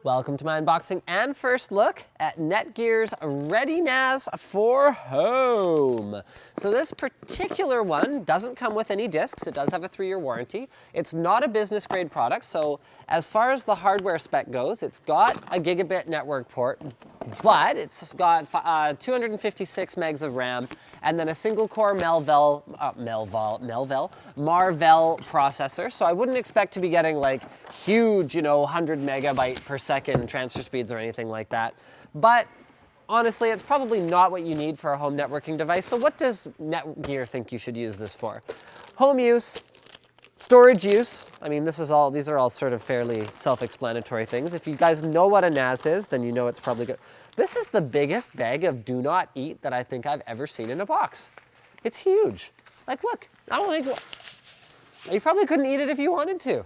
Welcome to my unboxing and first look at Netgear's ReadyNAS for home. So this particular one doesn't come with any discs. It does have a 3-year warranty. It's not a business grade product, so as far as the hardware spec goes, it's got a gigabit network port, but it's got 256 megs of RAM and then a single core Marvell processor. So I wouldn't expect to be getting like huge, 100 megabyte per second transfer speeds or anything like that. But honestly, it's probably not what you need for a home networking device. So what does Netgear think you should use this for? Home use, storage use. I mean, these are all sort of fairly self-explanatory things. If you guys know what a NAS is, then you know it's probably good. This is the biggest bag of do not eat that I think I've ever seen in a box. It's huge. Like, look, I don't think, you probably couldn't eat it if you wanted to.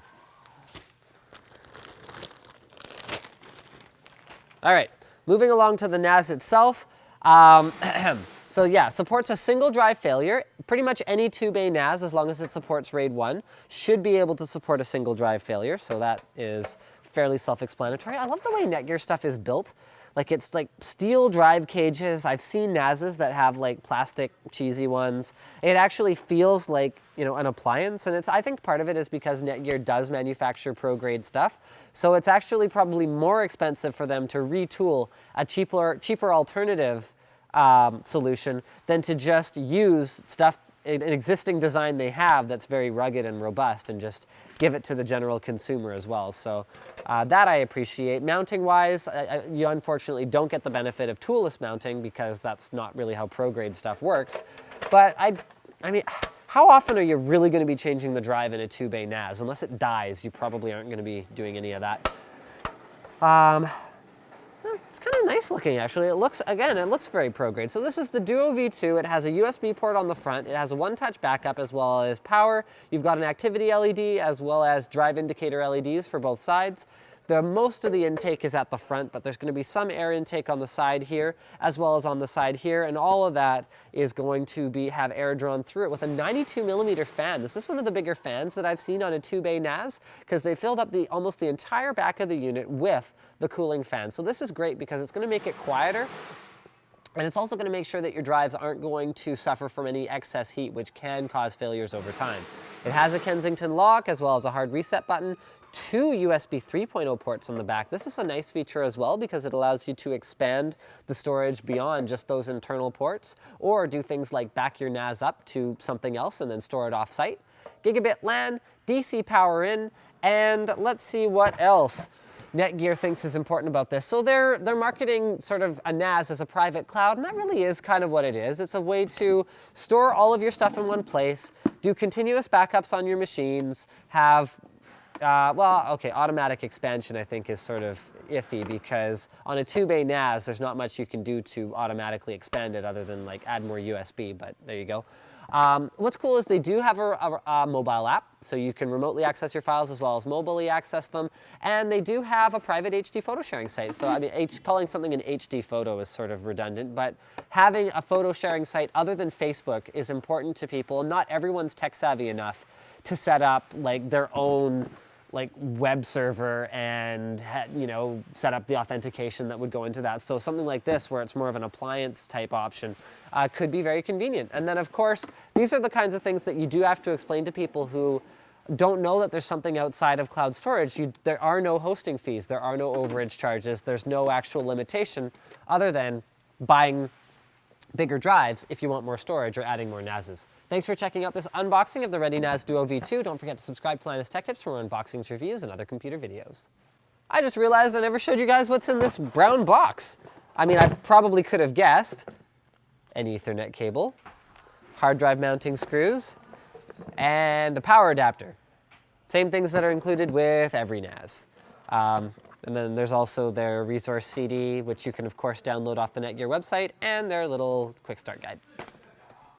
All right, moving along to the NAS itself. So yeah, supports a single drive failure. Pretty much any 2-bay NAS, as long as it supports RAID 1, should be able to support a single drive failure. So that is fairly self-explanatory. I love the way Netgear stuff is built. Like, it's like steel drive cages. I've seen NASs that have like plastic cheesy ones. It actually feels like, an appliance. And I think part of it is because Netgear does manufacture pro-grade stuff. So it's actually probably more expensive for them to retool a cheaper alternative solution than to just use stuff, an existing design they have that's very rugged and robust, and just give it to the general consumer as well. So that I appreciate. Mounting wise, you unfortunately don't get the benefit of toolless mounting because that's not really how pro-grade stuff works. But I mean, how often are you really going to be changing the drive in a 2-bay NAS? Unless it dies, you probably aren't going to be doing any of that. It's kind of nice looking, actually. It looks very pro-grade. So this is the Duo V2. It has a USB port on the front. It has a one-touch backup as well as power. You've got an activity LED as well as drive indicator LEDs for both sides. Most of the intake is at the front, but there's going to be some air intake on the side here as well as on the side here, and all of that is going to have air drawn through it with a 92mm fan. This is one of the bigger fans that I've seen on a 2-bay NAS because they filled up almost the entire back of the unit with the cooling fan. So this is great because it's going to make it quieter, and it's also going to make sure that your drives aren't going to suffer from any excess heat, which can cause failures over time. It has a Kensington lock as well as a hard reset button. 2 USB 3.0 ports on the back. This is a nice feature as well because it allows you to expand the storage beyond just those internal ports, or do things like back your NAS up to something else and then store it off-site. Gigabit LAN, DC power in, and let's see what else Netgear thinks is important about this. So they're marketing sort of a NAS as a private cloud, and that really is kind of what it is. It's a way to store all of your stuff in one place, do continuous backups on your machines, have automatic expansion I think is sort of iffy because on a 2-bay NAS, there's not much you can do to automatically expand it other than like add more USB, but there you go. What's cool is they do have a mobile app, so you can remotely access your files as well as mobilely access them, and they do have a private HD photo sharing site. So I mean, calling something an HD photo is sort of redundant, but having a photo sharing site other than Facebook is important to people. Not everyone's tech savvy enough to set up like their own web server and set up the authentication that would go into that. So something like this, where it's more of an appliance type option, could be very convenient. And then of course, these are the kinds of things that you do have to explain to people who don't know that there's something outside of cloud storage. There are no hosting fees, there are no overage charges, there's no actual limitation other than buying bigger drives if you want more storage or adding more NASs. Thanks for checking out this unboxing of the ReadyNAS Duo V2. Don't forget to subscribe to Linus Tech Tips for more unboxings, reviews, and other computer videos. I just realized I never showed you guys what's in this brown box. I mean, I probably could have guessed. An Ethernet cable, hard drive mounting screws, and a power adapter. Same things that are included with every NAS. And then there's also their resource CD, which you can of course download off the Netgear website, and their little quick start guide.